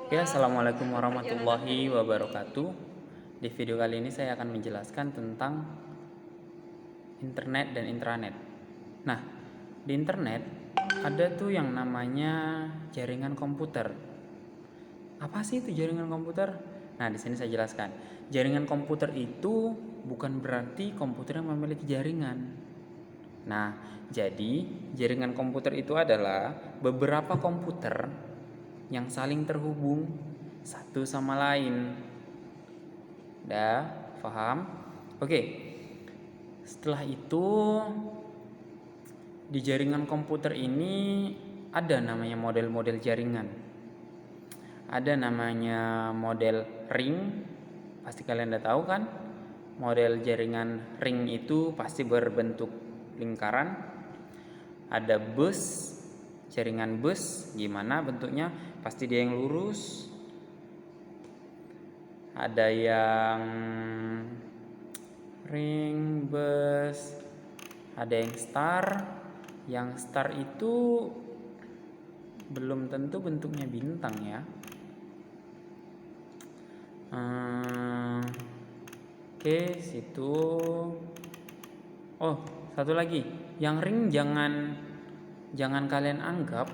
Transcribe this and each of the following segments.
Ya, assalamualaikum warahmatullahi wabarakatuh. Di video kali ini saya akan menjelaskan tentang internet dan intranet. Nah, di internet ada tuh yang namanya jaringan komputer. Apa sih itu jaringan komputer? Nah, di sini saya jelaskan. Jaringan komputer itu bukan berarti komputer yang memiliki jaringan. Nah, jadi jaringan komputer itu adalah beberapa komputer yang saling terhubung satu sama lain. Udah, paham? Oke. Setelah itu di jaringan komputer ini ada namanya model-model jaringan. Ada namanya model ring. Pasti kalian udah tahu kan? Model jaringan ring itu pasti berbentuk lingkaran. Ada bus, jaringan bus, gimana bentuknya? Pasti dia yang lurus. Ada yang ring, bus, ada yang star. Yang star itu belum tentu bentuknya bintang ya. Oke, situ. Oh, satu lagi. Yang ring jangan kalian anggap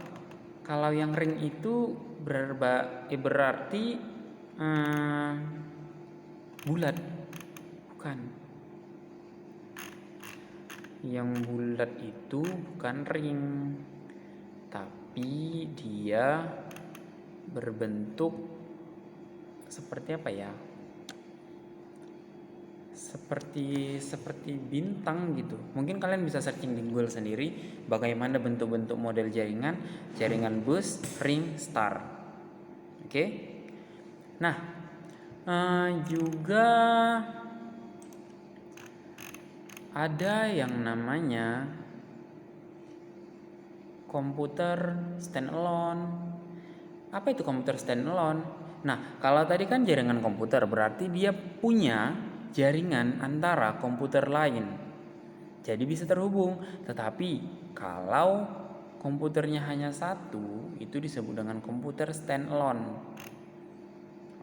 kalau yang ring itu berarti bulat. Bukan. Yang bulat itu bukan ring, tapi dia berbentuk seperti apa ya? Seperti bintang gitu. Mungkin kalian bisa searching di Google sendiri bagaimana bentuk-bentuk model jaringan bus, ring, star. Oke? Nah, juga ada yang namanya komputer standalone. Apa itu komputer standalone? Nah, kalau tadi kan jaringan komputer berarti dia punya jaringan antara komputer lain. Jadi bisa terhubung. Tetapi kalau komputernya hanya satu, itu disebut dengan komputer standalone.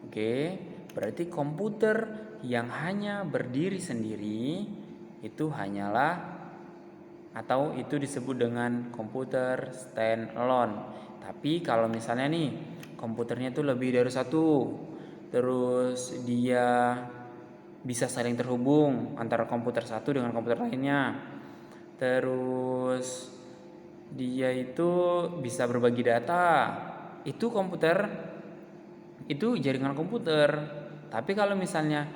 Oke, berarti komputer yang hanya berdiri sendiri itu hanyalah atau itu disebut dengan komputer standalone. Tapi kalau misalnya nih komputernya itu lebih dari satu, terus dia bisa saling terhubung antara komputer satu dengan komputer lainnya, terus dia itu bisa berbagi data, itu jaringan komputer. Tapi kalau misalnya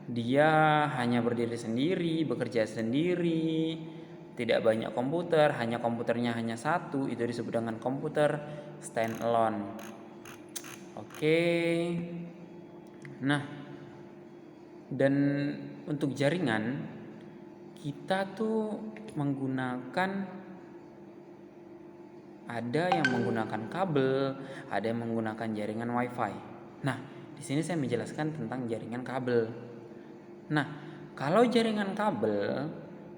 dia hanya berdiri sendiri, bekerja sendiri, tidak banyak komputer, hanya komputernya hanya satu, itu disebut dengan komputer standalone. Oke. Nah, dan untuk jaringan kita tuh ada yang menggunakan kabel, ada yang menggunakan jaringan WiFi. Nah, di sini saya menjelaskan tentang jaringan kabel. Nah, kalau jaringan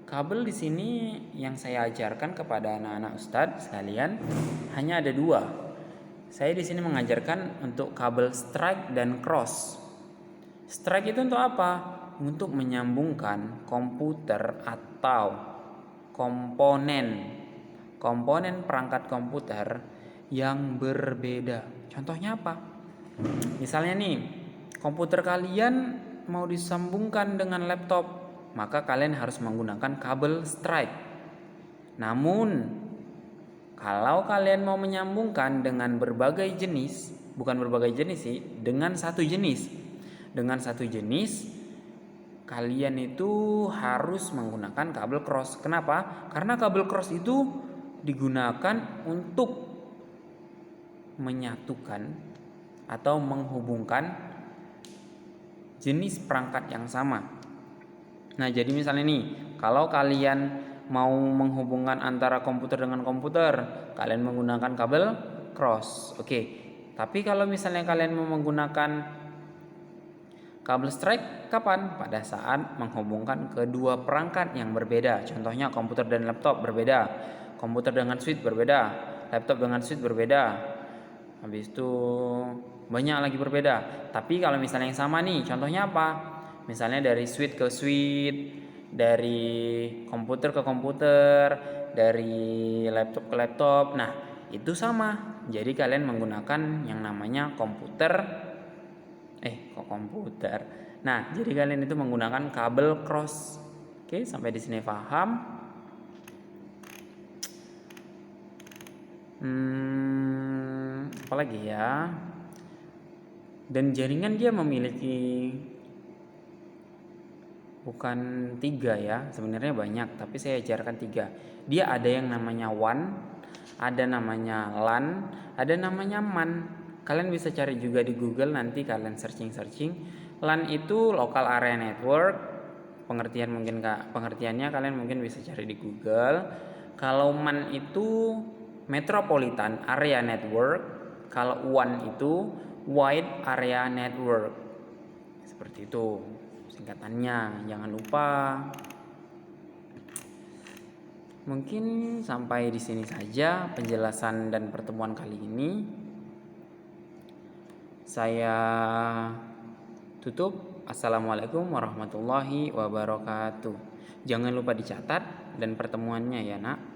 kabel di sini yang saya ajarkan kepada anak-anak ustadz sekalian hanya ada dua. Saya di sini mengajarkan untuk kabel strike dan cross. Strike itu untuk apa? Untuk menyambungkan komputer atau komponen perangkat komputer yang berbeda. Contohnya apa? Misalnya nih, komputer kalian mau disambungkan dengan laptop, maka kalian harus menggunakan kabel strike. Namun, kalau kalian mau menyambungkan dengan berbagai jenis, bukan berbagai jenis sih, dengan satu jenis. Dengan satu jenis, kalian itu harus menggunakan kabel cross. Kenapa? Karena kabel cross itu digunakan untuk menyatukan atau menghubungkan jenis perangkat yang sama. Nah, jadi misalnya nih, kalau kalian mau menghubungkan antara komputer dengan komputer, kalian menggunakan kabel cross. Oke. Tapi kalau misalnya kalian mau menggunakan kabel strike, kapan? Pada saat menghubungkan kedua perangkat yang berbeda. Contohnya komputer dan laptop berbeda, komputer dengan switch berbeda, laptop dengan switch berbeda. Habis itu banyak lagi berbeda. Tapi kalau misalnya yang sama nih, contohnya apa? Misalnya dari switch ke switch, dari komputer ke komputer, dari laptop ke laptop. Nah, itu sama. Jadi kalian menggunakan yang namanya komputer. Nah, jadi kalian itu menggunakan kabel cross. Oke, sampai di sini paham? Apa lagi ya? Dan jaringan dia memiliki bukan 3 ya, sebenarnya banyak, tapi saya ajarkan 3. Dia ada yang namanya WAN, ada namanya LAN, ada namanya MAN. Kalian bisa cari juga di Google, nanti kalian searching. LAN itu local area network, pengertiannya kalian mungkin bisa cari di Google. Kalau MAN itu metropolitan area network, kalau WAN itu wide area network. Seperti itu singkatannya, jangan lupa. Mungkin sampai di sini saja penjelasan dan pertemuan kali ini. Saya tutup. Assalamualaikum warahmatullahi wabarakatuh. Jangan lupa dicatat dan pertemuannya ya, Nak.